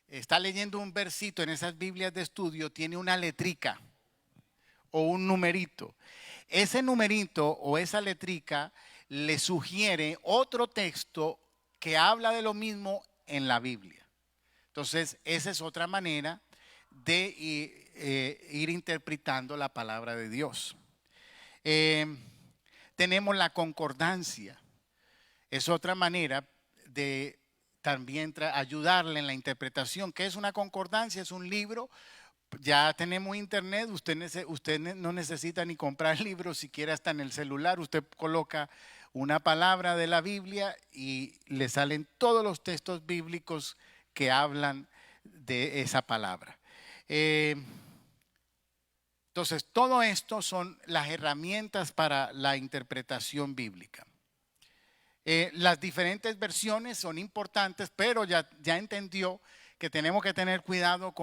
está leyendo un versito en esas Biblias de estudio, tiene una letrica o un numerito. Ese numerito o esa letrica le sugiere otro texto que habla de lo mismo en la Biblia. Entonces, esa es otra manera de ir interpretando la palabra de Dios. Tenemos la concordancia. Es otra manera de también ayudarle en la interpretación. ¿Qué es una concordancia? Es un libro. Ya tenemos internet, usted no necesita ni comprar libros, siquiera está en el celular. Usted coloca una palabra de la Biblia y le salen todos los textos bíblicos que hablan de esa palabra. Entonces, Entonces, todo esto son las herramientas para la interpretación bíblica. Las diferentes versiones son importantes, pero ya entendió que tenemos que tener cuidado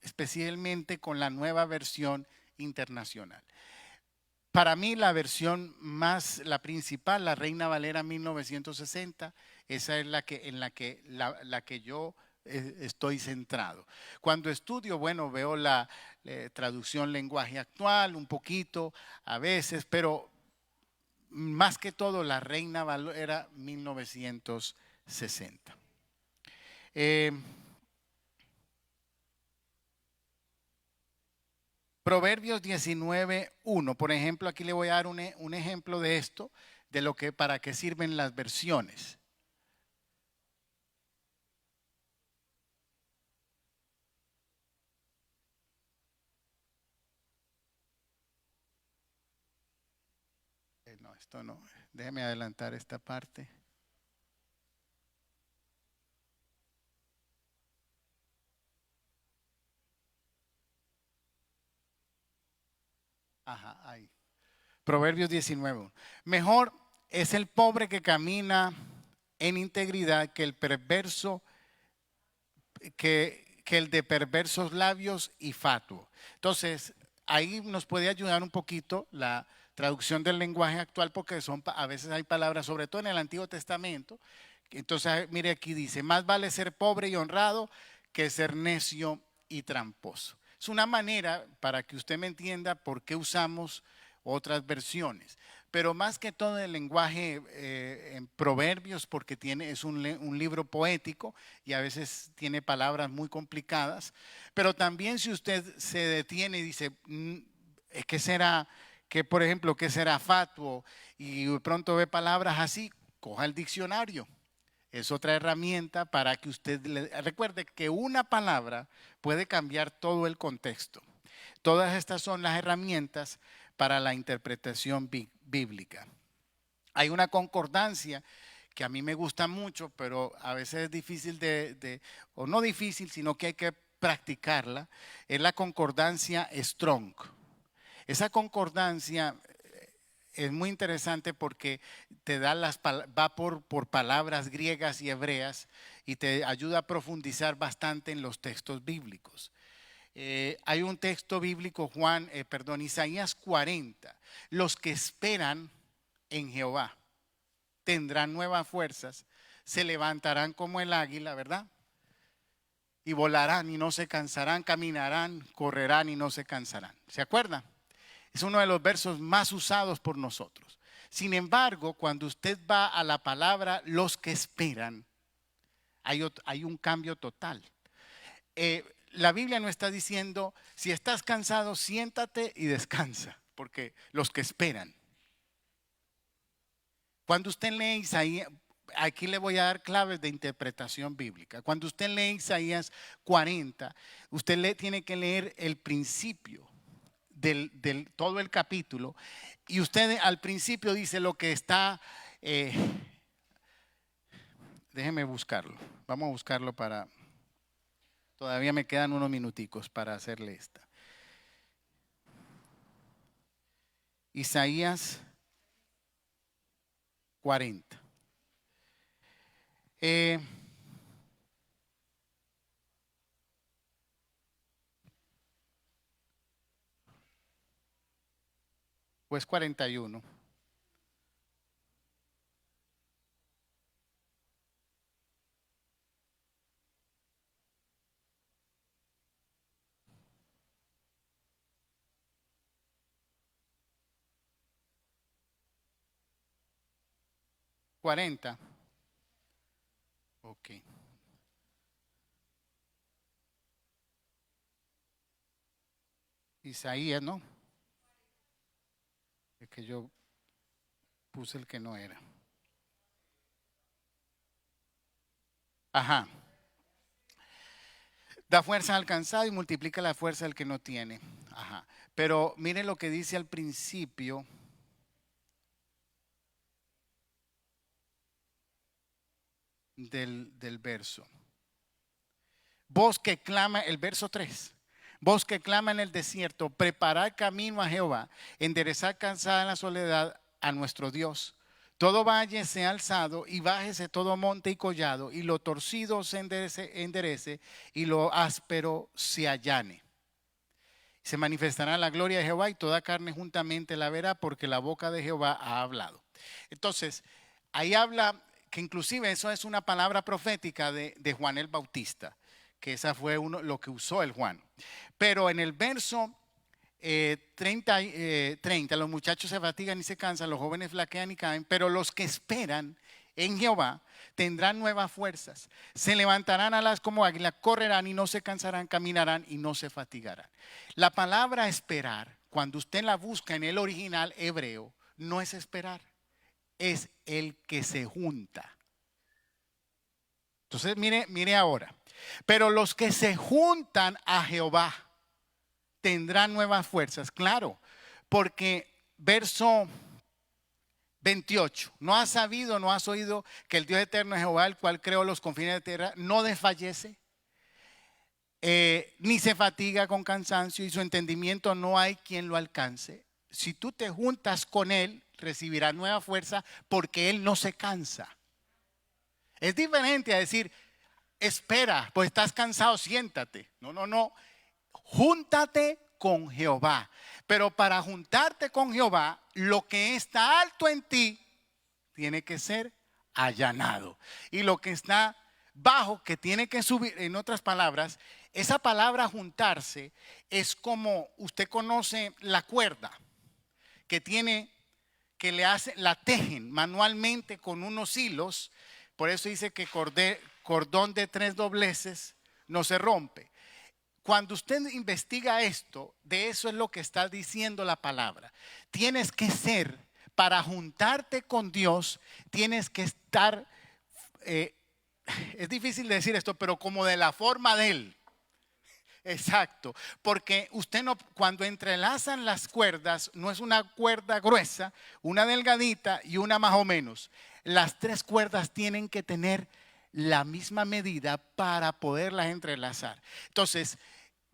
especialmente con la nueva versión internacional. Para mí la versión la principal, la Reina Valera 1960, esa es la que yo estoy centrado. Cuando estudio, bueno, veo la traducción lenguaje actual un poquito a veces, pero más que todo la Reina Valera 1960. Proverbios 19:1, por ejemplo, aquí le voy a dar un ejemplo de esto, para qué sirven las versiones. No, esto no. Déjeme adelantar esta parte. Ajá, ahí. Proverbios 19:1. Mejor es el pobre que camina en integridad que el perverso, que el de perversos labios y fatuo. Entonces, ahí nos puede ayudar un poquito la traducción del lenguaje actual, porque a veces hay palabras, sobre todo en el Antiguo Testamento. Entonces, mire, aquí dice: más vale ser pobre y honrado que ser necio y tramposo. Es una manera para que usted me entienda por qué usamos otras versiones. Pero más que todo el lenguaje en Proverbios, porque es un libro poético y a veces tiene palabras muy complicadas. Pero también, si usted se detiene y dice, ¿qué será? Por ejemplo, ¿qué será fatuo? Y de pronto ve palabras así, coja el diccionario. Es otra herramienta para que usted recuerde que una palabra puede cambiar todo el contexto. Todas estas son las herramientas para la interpretación bíblica. Hay una concordancia que a mí me gusta mucho, pero a veces es difícil o no difícil, sino que hay que practicarla. Es la concordancia Strong. Esa concordancia es muy interesante porque te da va por palabras griegas y hebreas y te ayuda a profundizar bastante en los textos bíblicos. Hay un texto bíblico, Isaías 40. Los que esperan en Jehová tendrán nuevas fuerzas, se levantarán como el águila, ¿verdad? Y volarán y no se cansarán, caminarán, correrán y no se cansarán. ¿Se acuerdan? Es uno de los versos más usados por nosotros. Sin embargo, cuando usted va a la palabra los que esperan, hay un cambio total. La Biblia no está diciendo, si estás cansado, siéntate y descansa, porque los que esperan. Cuando usted lee Isaías, aquí le voy a dar claves de interpretación bíblica. Cuando usted lee Isaías 40, usted tiene que leer el principio del todo el capítulo, y usted al principio dice lo que está, déjeme buscarlo, vamos a buscarlo todavía me quedan unos minuticos para hacerle esta. Isaías 40. Pues 41. ¿40? Ok. Isaías, ¿no? Es que yo puse el que no era. Ajá. Da fuerza al cansado y multiplica la fuerza del que no tiene. Ajá. Pero mire lo que dice al principio. Del verso. Voz que clama, el verso 3. Voz que clama en el desierto, preparad camino a Jehová, enderezad cansada en la soledad a nuestro Dios. Todo valle sea alzado y bájese todo monte y collado, y lo torcido se enderece y lo áspero se allane. Se manifestará la gloria de Jehová y toda carne juntamente la verá, porque la boca de Jehová ha hablado. Entonces, ahí habla que inclusive eso es una palabra profética de Juan el Bautista, que esa fue lo que usó el Juan. Pero en el verso 30, los muchachos se fatigan y se cansan, los jóvenes flaquean y caen, pero los que esperan en Jehová tendrán nuevas fuerzas, se levantarán alas como águila, correrán y no se cansarán, caminarán y no se fatigarán. La palabra esperar, cuando usted la busca en el original hebreo, no es esperar, es el que se junta. Entonces mire ahora, pero los que se juntan a Jehová tendrán nuevas fuerzas, claro, porque verso 28, no has sabido, no has oído que el Dios eterno es Jehová, el cual creó los confines de la tierra, no desfallece, ni se fatiga con cansancio, y su entendimiento no hay quien lo alcance. Si tú te juntas con él, recibirás nueva fuerza, porque él no se cansa. Es diferente a decir, espera, pues estás cansado, siéntate. No, júntate con Jehová. Pero para juntarte con Jehová, lo que está alto en ti tiene que ser allanado. Y lo que está bajo, que tiene que subir, en otras palabras, esa palabra juntarse es como usted conoce la cuerda que tiene, que le hace, la tejen manualmente con unos hilos. Por eso dice que cordón de 3 dobleces no se rompe. Cuando usted investiga esto, de eso es lo que está diciendo la palabra. Tienes que ser, para juntarte con Dios, tienes que estar, es difícil decir esto, pero como de la forma de Él. Exacto, porque usted no, cuando entrelazan las cuerdas, no es una cuerda gruesa, una delgadita y una más o menos. Las 3 cuerdas tienen que tener la misma medida para poderlas entrelazar. Entonces,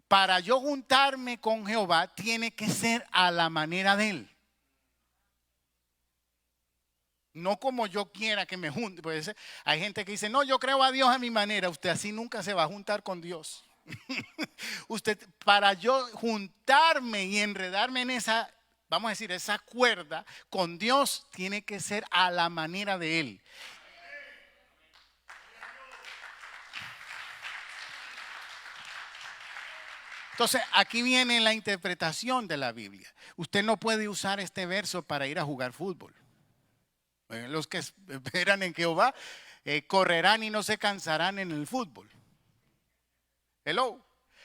para yo juntarme con Jehová, tiene que ser a la manera de Él. No como yo quiera que me junte. Pues hay gente que dice, no, yo creo a Dios a mi manera. Usted así nunca se va a juntar con Dios. Usted, para yo juntarme y enredarme en esa, vamos a decir, esa cuerda con Dios, tiene que ser a la manera de Él. Entonces, aquí viene la interpretación de la Biblia. Usted no puede usar este verso para ir a jugar fútbol. Los que esperan en Jehová correrán y no se cansarán en el fútbol. Hello.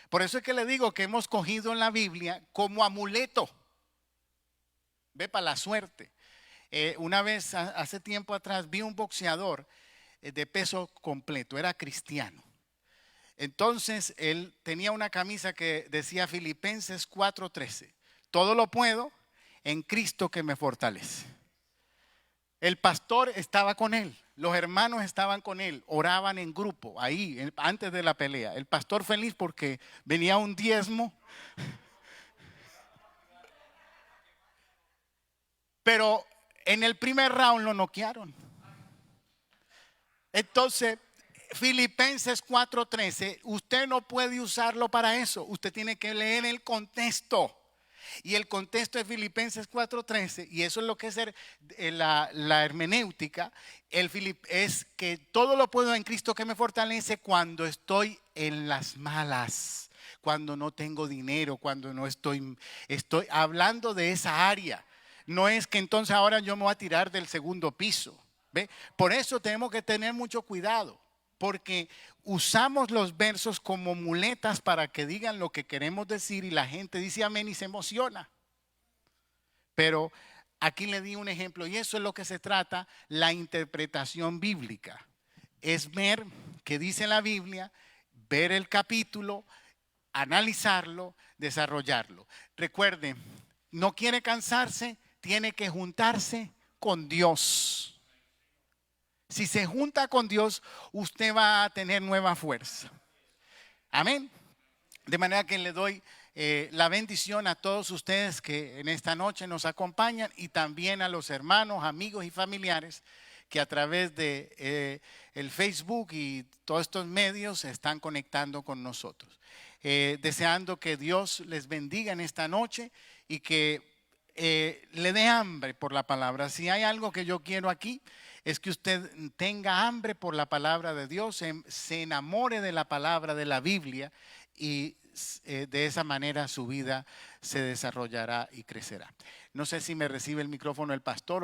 Por eso es que le digo que hemos cogido en la Biblia como amuleto. Ve, para la suerte. Una vez, hace tiempo atrás, vi un boxeador de peso completo, era cristiano. Entonces, él tenía una camisa que decía Filipenses 4:13. Todo lo puedo en Cristo que me fortalece. El pastor estaba con él, los hermanos estaban con él, oraban en grupo, ahí, antes de la pelea. El pastor feliz porque venía un diezmo. Pero en el primer round lo noquearon. Entonces, Filipenses 4:13, usted no puede usarlo para eso. Usted tiene que leer el contexto. Y el contexto de Filipenses 4:13, y eso es lo que es la hermenéutica, es que todo lo puedo en Cristo que me fortalece cuando estoy en las malas, cuando no tengo dinero, cuando no estoy hablando de esa área. No es que entonces ahora yo me voy a tirar del segundo piso. ¿Ve? Por eso tenemos que tener mucho cuidado, porque usamos los versos como muletas para que digan lo que queremos decir y la gente dice amén y se emociona. Pero aquí le di un ejemplo y eso es lo que se trata, la interpretación bíblica. Es ver qué dice la Biblia, ver el capítulo, analizarlo, desarrollarlo. Recuerde, no quiere cansarse, tiene que juntarse con Dios. Si se junta con Dios, usted va a tener nueva fuerza. Amén. De manera que le doy la bendición a todos ustedes que en esta noche nos acompañan y también a los hermanos, amigos y familiares que a través de el Facebook y todos estos medios se están conectando con nosotros. Deseando que Dios les bendiga en esta noche y que le dé hambre por la palabra. Si hay algo que yo quiero aquí, es que usted tenga hambre por la palabra de Dios, se enamore de la palabra de la Biblia y de esa manera su vida se desarrollará y crecerá. No sé si me recibe el micrófono el pastor o